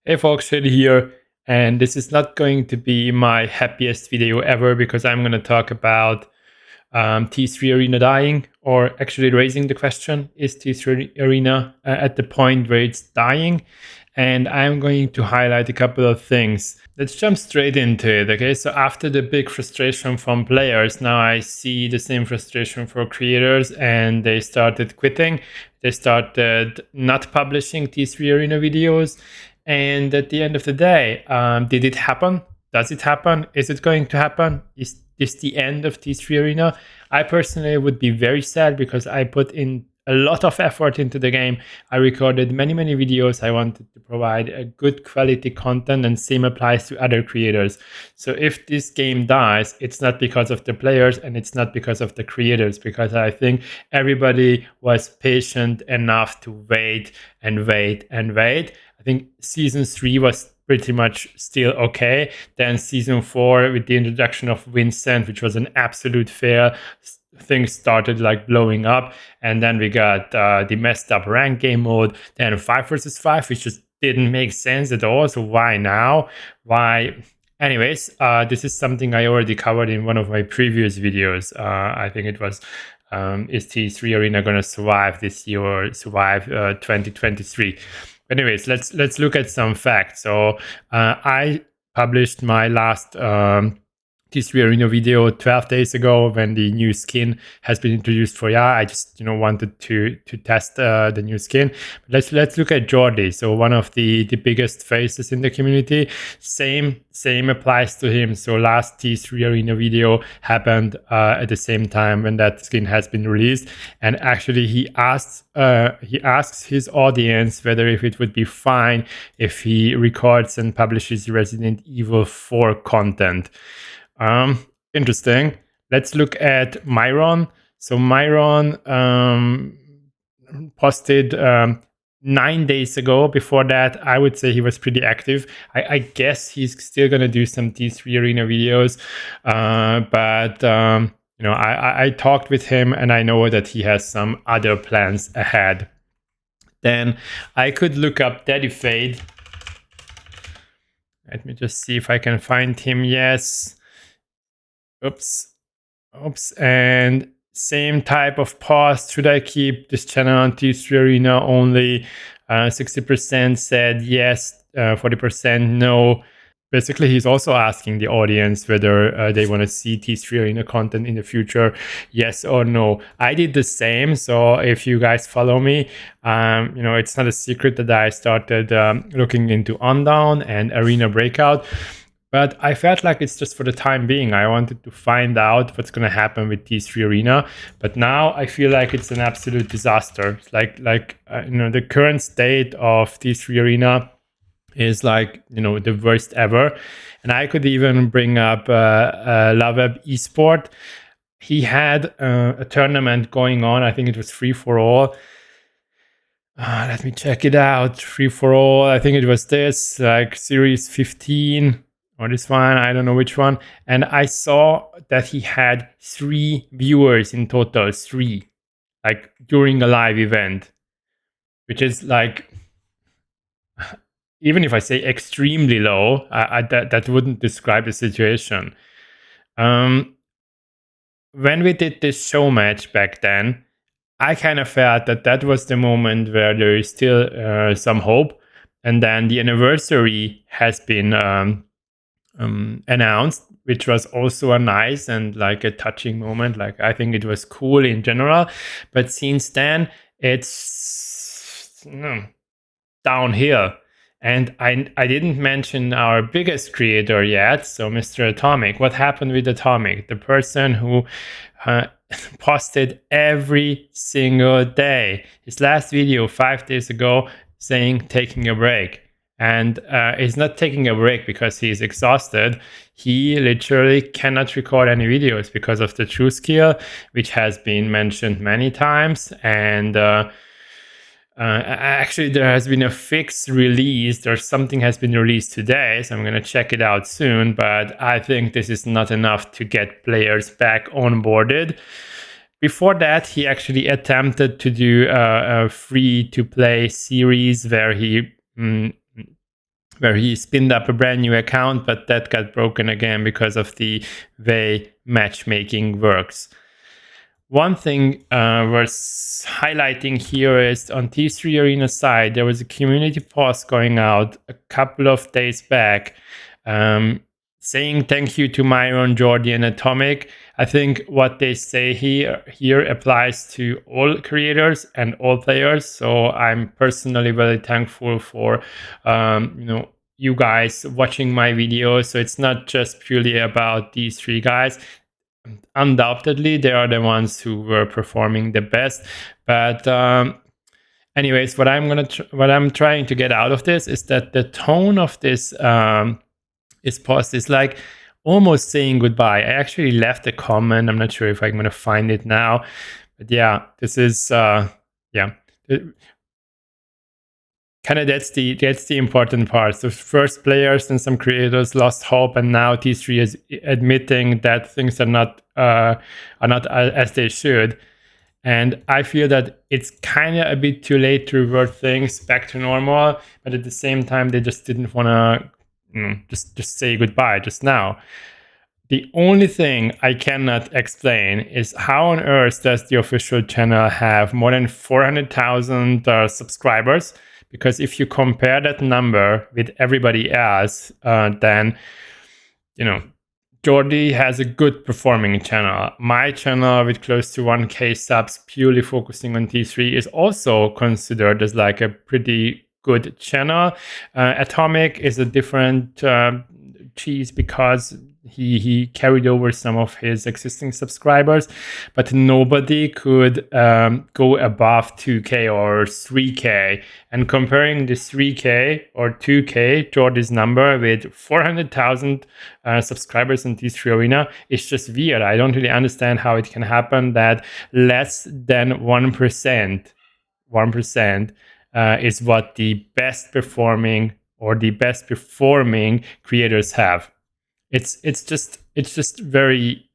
Hey folks, Shady here, and this is not going to be my happiest video ever because I'm going to talk about T3 Arena dying, or actually raising the question, is T3 Arena at the point where it's dying? And I'm going to highlight a couple of things. Let's jump straight into it, okay? So after the big frustration from players, now I see the same frustration for creators, and they started quitting. They started not publishing T3 Arena videos. And at the end of the day, did it happen? Does it happen? Is it going to happen? Is this the end of T3 Arena? I personally would be very sad because I put in a lot of effort into the game. I recorded many videos. I wanted to provide a good quality content, and same applies to other creators. So if this game dies, it's not because of the players and it's not because of the creators, because I think everybody was patient enough to wait and wait and wait. I think season 3 was pretty much still okay. Then season 4, with the introduction of Vincent, which was an absolute fail, things started like blowing up. And then we got the messed up rank game mode. Then 5 versus 5, which just didn't make sense at all. So why now? Why? Anyways, this is something I already covered in one of my previous videos. I think it was is T3 Arena going to survive this year or survive 2023? Anyways, let's look at some facts. So I published my last T3 Arena video 12 days ago when the new skin has been introduced for Ya. I just wanted to test the new skin. But let's look at Jordi. So one of the biggest faces in the community. Same applies to him. So last T3 Arena video happened at the same time when that skin has been released, and actually he asks his audience whether if it would be fine if he records and publishes Resident Evil 4 content. Interesting. Let's look at Myron. So Myron posted 9 days ago. Before that, I would say he was pretty active. I guess he's still gonna do some T3 Arena videos, but I talked with him, and I know that he has some other plans ahead. Then I could look up Daddy Fade. Let me just see if I can find him. Yes. Oops. And same type of pause. Should I keep this channel on T3 Arena only? 60% said yes, 40% no. Basically, he's also asking the audience whether they want to see T3 Arena content in the future, yes or no. I did the same. So if you guys follow me, it's not a secret that I started looking into Undawn and Arena Breakout. But I felt like it's just for the time being. I wanted to find out what's going to happen with T3 Arena. But now I feel like it's an absolute disaster. The current state of T3 Arena is the worst ever. And I could even bring up LoveWeb Esport. He had a tournament going on. I think it was free for all. Let me check it out. Free for all. I think it was this, like Series 15. Or this one, I don't know which one. And I saw that he had 3 viewers in total, 3, like during a live event, which is like, even if I say extremely low, that wouldn't describe the situation. When we did this show match back then, I kind of felt that was the moment where there is still some hope. And then the anniversary has been announced, which was also a nice and like a touching moment. Like, I think it was cool in general, but since then it's downhill. And I didn't mention our biggest creator yet, so Mr. Atomic. What happened with Atomic? The person who posted every single day. His last video 5 days ago saying taking a break. And he's not taking a break because he's exhausted. He literally cannot record any videos because of the true skill, which has been mentioned many times. And actually, there has been a fix released, or something has been released today. So I'm going to check it out soon. But I think this is not enough to get players back onboarded. Before that, he actually attempted to do a free-to-play series where where he spinned up a brand new account, but that got broken again because of the way matchmaking works. One thing worth highlighting here is on T3 Arena side, there was a community post going out a couple of days back saying thank you to Myron, Jordi, and Atomic. I think what they say here applies to all creators and all players. So I'm personally very thankful for you guys watching my videos. So it's not just purely about these three guys. Undoubtedly, they are the ones who were performing the best. But anyways, what I'm trying to get out of this is that the tone of this post is like almost saying goodbye. I actually left a comment. I'm not sure if I'm going to find it now, but yeah, this is kind of that's the important part. So first players and some creators lost hope, and now T3 is admitting that things are not as they should. And I feel that it's kind of a bit too late to revert things back to normal, but at the same time, they just didn't want to just say goodbye just now. The only thing I cannot explain is how on earth does the official channel have more than 400,000 subscribers? Because if you compare that number with everybody else, then, Jordi has a good performing channel. My channel with close to 1K subs purely focusing on T3 is also considered as like a pretty good channel. Atomic is a different cheese because he carried over some of his existing subscribers, but nobody could go above 2K or 3K. And comparing the 3K or 2K, Jordi's number, with 400,000 subscribers in T3 Arena is just weird. I don't really understand how it can happen that less than 1% is what the best performing or the best performing creators have. It's just very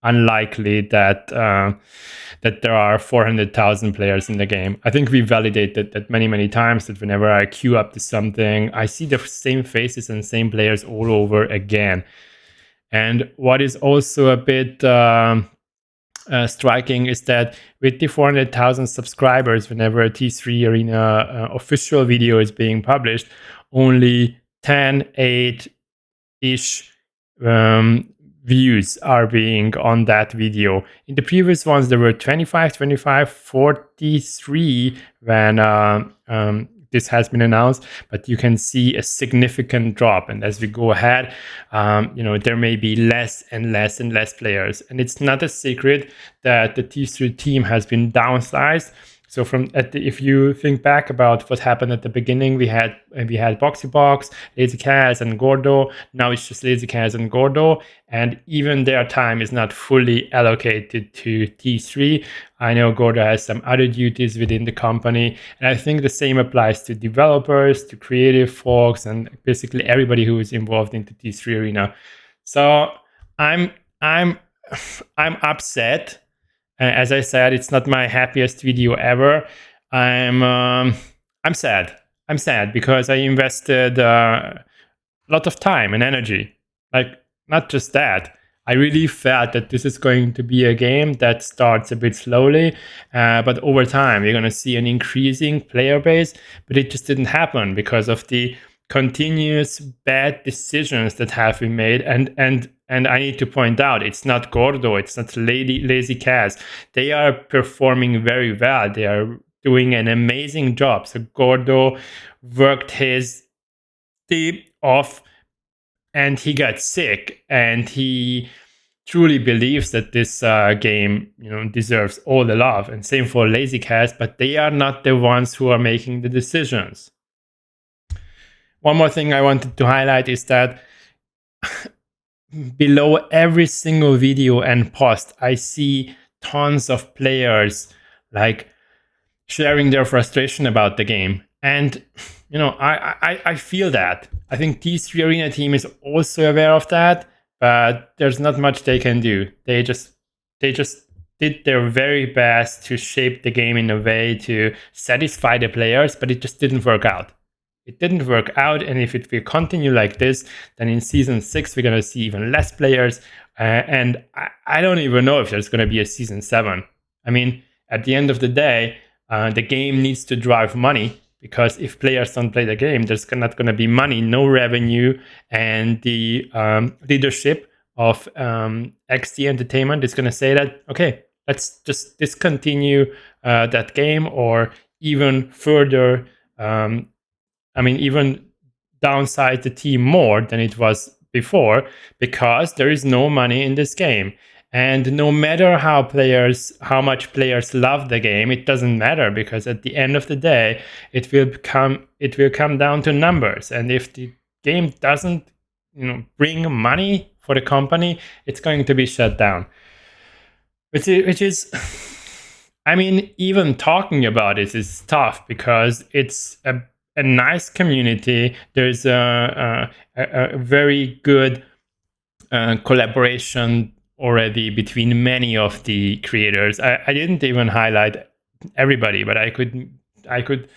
unlikely that there are 400,000 players in the game. I think we validated that many times, that whenever I queue up to something, I see the same faces and same players all over again. And what is also a bit striking is that with the 400,000 subscribers, whenever a T3 Arena official video is being published, only 10, 8-ish views are being on that video. In the previous ones, there were 25, 43 when this has been announced, but you can see a significant drop. And as we go ahead, there may be less and less players. And it's not a secret that the T3 team has been downsized. So if you think back about what happened at the beginning, we had Boxybox, LazyCaz, and Gordo. Now it's just LazyCaz and Gordo, and even their time is not fully allocated to T3. I know Gordo has some other duties within the company, and I think the same applies to developers, to creative folks, and basically everybody who is involved into T3 Arena. So I'm upset. As I said, it's not my happiest video ever. I'm sad. I'm sad because I invested a lot of time and energy. Like, not just that. I really felt that this is going to be a game that starts a bit slowly, but over time, you're going to see an increasing player base. But it just didn't happen because of the continuous bad decisions that have been made. And I need to point out, it's not Gordo, it's not LazyCaz. They are performing very well. They are doing an amazing job. So Gordo worked his team off, and he got sick, and he truly believes that this game, deserves all the love. And same for LazyCaz, but they are not the ones who are making the decisions. One more thing I wanted to highlight is that below every single video and post, I see tons of players like sharing their frustration about the game. And, I feel that. I think T3 Arena team is also aware of that, but there's not much they can do. They just did their very best to shape the game in a way to satisfy the players, but it just didn't work out. It didn't work out, and if it will continue like this, then in season 6 we're gonna see even less players, and I don't even know if there's gonna be a season 7. I mean, at the end of the day, the game needs to drive money, because if players don't play the game, there's not gonna be money, no revenue, and the leadership of XD Entertainment is gonna say that, okay, let's just discontinue that game, or even further, even downside the team more than it was before, because there is no money in this game. And no matter how much players love the game, it doesn't matter, because at the end of the day, it will come down to numbers. And if the game doesn't, bring money for the company, it's going to be shut down. Which is, even talking about it is tough, because it's a nice community. There's a very good collaboration already between many of the creators. I didn't even highlight everybody, but I could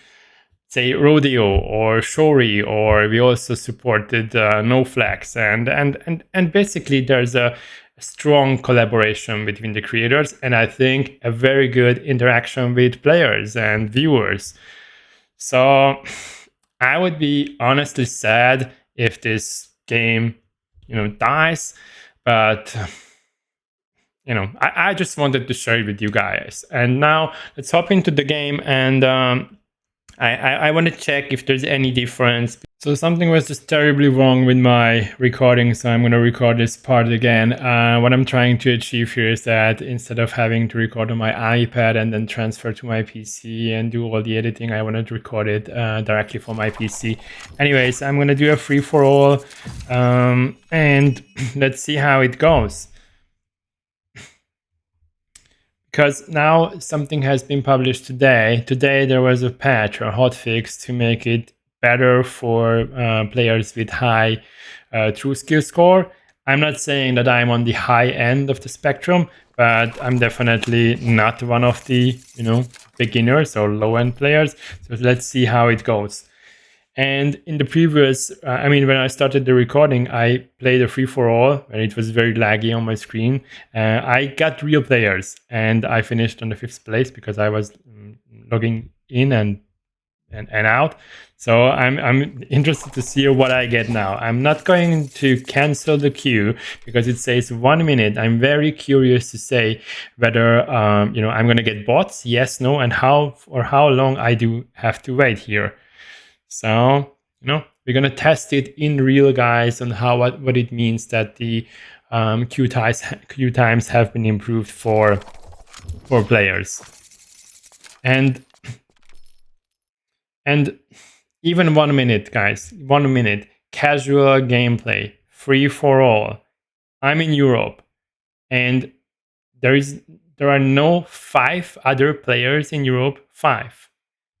say Rodeo or Shori, or we also supported NoFlex, and basically there's a strong collaboration between the creators, and I think a very good interaction with players and viewers. So I would be honestly sad if this game, dies, but I just wanted to share it with you guys. And now let's hop into the game, and I want to check if there's any difference. So something was just terribly wrong with my recording, so I'm going to record this part again. What I'm trying to achieve here is that instead of having to record on my iPad and then transfer to my PC and do all the editing, I want to record it directly from my PC. Anyways, I'm going to do a free-for-all, and let's see how it goes. Because now something has been published today. Today there was a patch or hotfix to make it better for players with high true skill score. I'm not saying that I'm on the high end of the spectrum, but I'm definitely not one of the beginners or low end players. So let's see how it goes. And in the previous, when I started the recording, I played a free-for-all, and it was very laggy on my screen. I got real players, and I finished on the 5th place because I was logging in and out. So I'm interested to see what I get now. I'm not going to cancel the queue because it says 1 minute. I'm very curious to say whether I'm going to get bots, yes, no, and how long I do have to wait here. So, we're going to test it in real, guys, on what it means that the queue times have been improved for players. And even 1 minute, guys, 1 minute, casual gameplay, free for all. I'm in Europe, and there are no 5 other players in Europe, 5.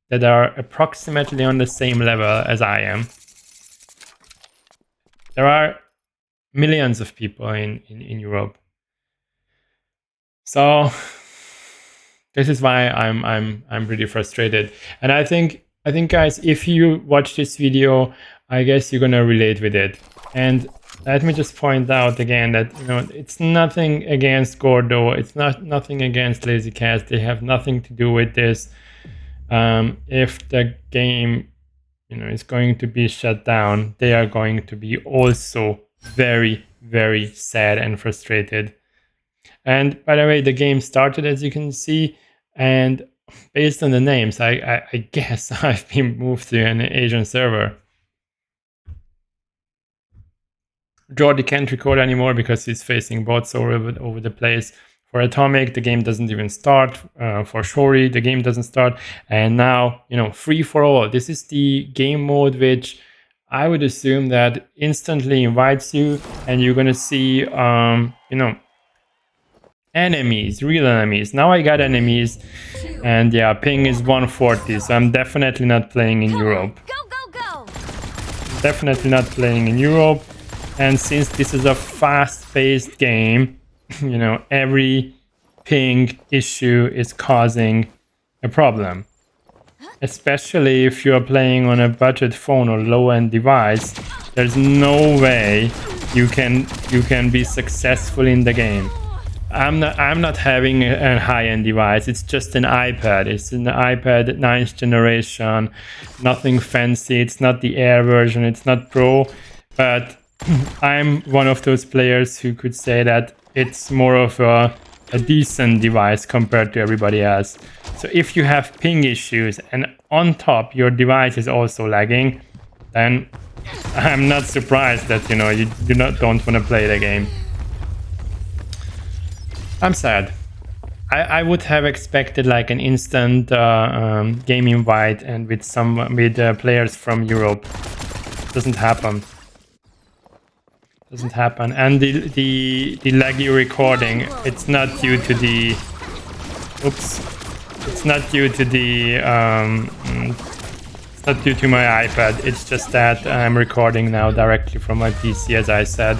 That are approximately on the same level as I am. There are millions of people in Europe. So this is why I'm pretty frustrated. And I think guys, if you watch this video, I guess you're gonna relate with it. And let me just point out again that it's nothing against Gordo, it's nothing against Lazy Cats. They have nothing to do with this. If the game is going to be shut down, they are going to be also very, very sad and frustrated. And by the way, the game started, as you can see, and based on the names, I guess I've been moved to an Asian server. Jordi can't record anymore because he's facing bots over the place. For Atomic, the game doesn't even start. For Shori, the game doesn't start. And now, free for all. This is the game mode which I would assume that instantly invites you, and you're gonna see, enemies, real enemies. Now I got enemies, and yeah, ping is 140. So I'm definitely not playing in Europe. Go! Definitely not playing in Europe. And since this is a fast-paced game, every ping issue is causing a problem. especially if you're playing on a budget phone or low-end device, there's no way you can be successful in the game. I'm not having a high-end device. It's just an iPad. It's an iPad 9th generation, nothing fancy. It's not the Air version. It's not Pro, but I'm one of those players who could say that it's more of a decent device compared to everybody else. So if you have ping issues and on top your device is also lagging, then I'm not surprised that you don't want to play the game. I'm sad. I would have expected like an instant game invite and with players from Europe. Doesn't happen. Doesn't happen. And the laggy recording, it's not due to the it's not due to the it's not due to my iPad. It's just that I'm recording now directly from my PC, as I said.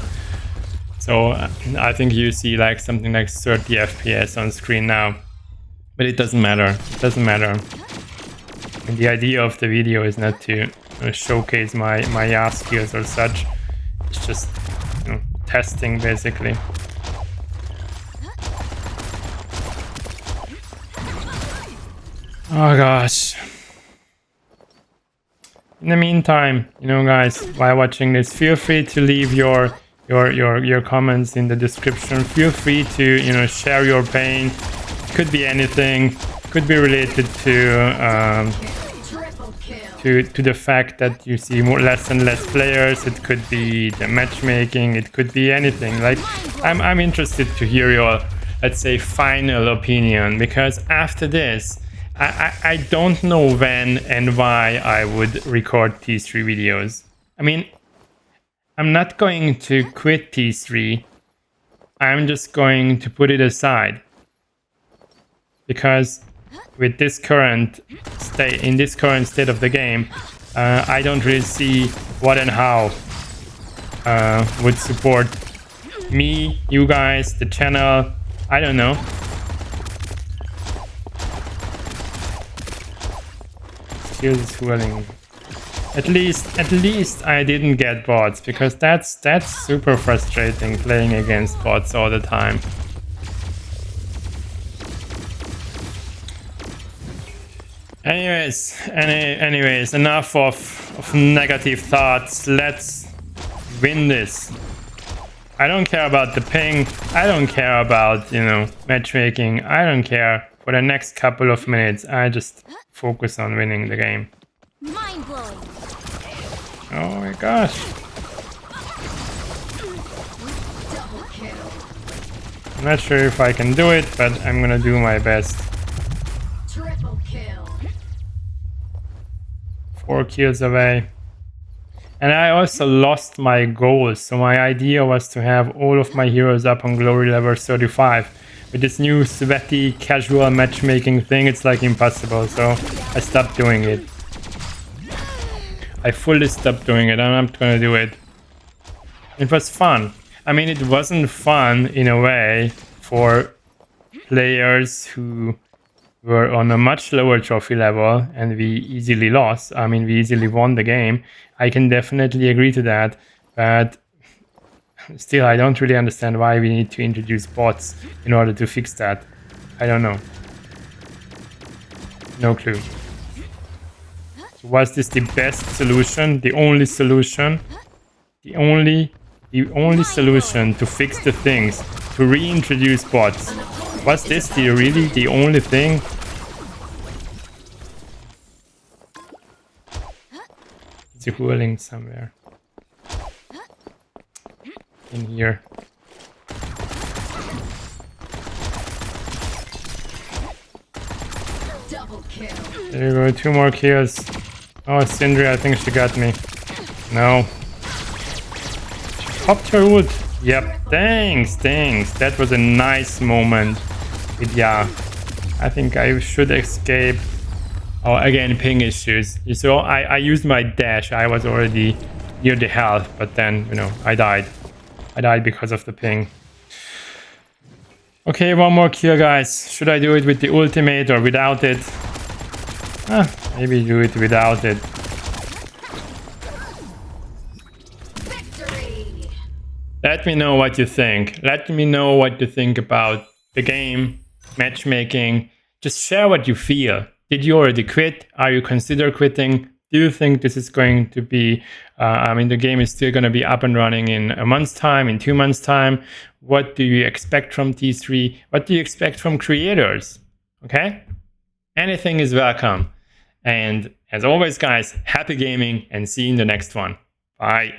So I think you see like something like 30 FPS on screen now, but it doesn't matter. It doesn't matter. And the idea of the video is not to showcase my ass skills or such. It's just testing basically. Oh gosh. In the meantime, guys, while watching this, feel free to leave your comments in the description. Feel free to share your pain. It could be anything. It could be related to the fact that you see less and less players. It could be the matchmaking. It could be anything. Like I'm interested to hear your, let's say, final opinion, because after this I don't know when and why I would record T3 videos. I mean, I'm not going to quit T3. I'm just going to put it aside, because with this current state of the game, I don't really see what and how would support me, you guys, the channel. I don't know. Here's swirling. At least I didn't get bots, because that's super frustrating playing against bots all the time. Anyways, enough of negative thoughts. Let's win this. I don't care about the ping. I don't care about matchmaking. I don't care. For the next couple of minutes, I just focus on winning the game. Mind-blowing. Oh my gosh. I'm not sure if I can do it, but I'm gonna do my best. Triple kill. 4 kills away. And I also lost my goals. So my idea was to have all of my heroes up on glory level 35. With this new sweaty casual matchmaking thing, it's like impossible. So I stopped doing it. I fully stopped doing it. I'm not gonna do it. It was fun. I mean, it wasn't fun in a way for players who were on a much lower trophy level and we easily lost. I mean, we easily won the game. I can definitely agree to that, but still, I don't really understand why we need to introduce bots in order to fix that. I don't know. No clue. So was this the best solution? The only solution? The only solution to fix the things, to reintroduce bots? Was this really the only thing? It's a whirling somewhere. In here. There you go, 2 more kills. Oh, Sindri, I think she got me. No. She popped her ult. Yep, thanks. That was a nice moment. But yeah, I think I should escape. Oh, again, ping issues. So I used my dash. I was already near the health, but then, I died. I died because of the ping. Okay, 1 more kill, guys. Should I do it with the ultimate or without it? Maybe do it without it. Victory! Let me know what you think. Let me know what you think about the game, matchmaking. Just share what you feel. Did you already quit? Are you consider quitting? Do you think this is going to be, the game is still going to be up and running in a month's time, in 2 months' time? What do you expect from T3? What do you expect from creators? Okay? Anything is welcome. And as always, guys, happy gaming and see you in the next one. Bye.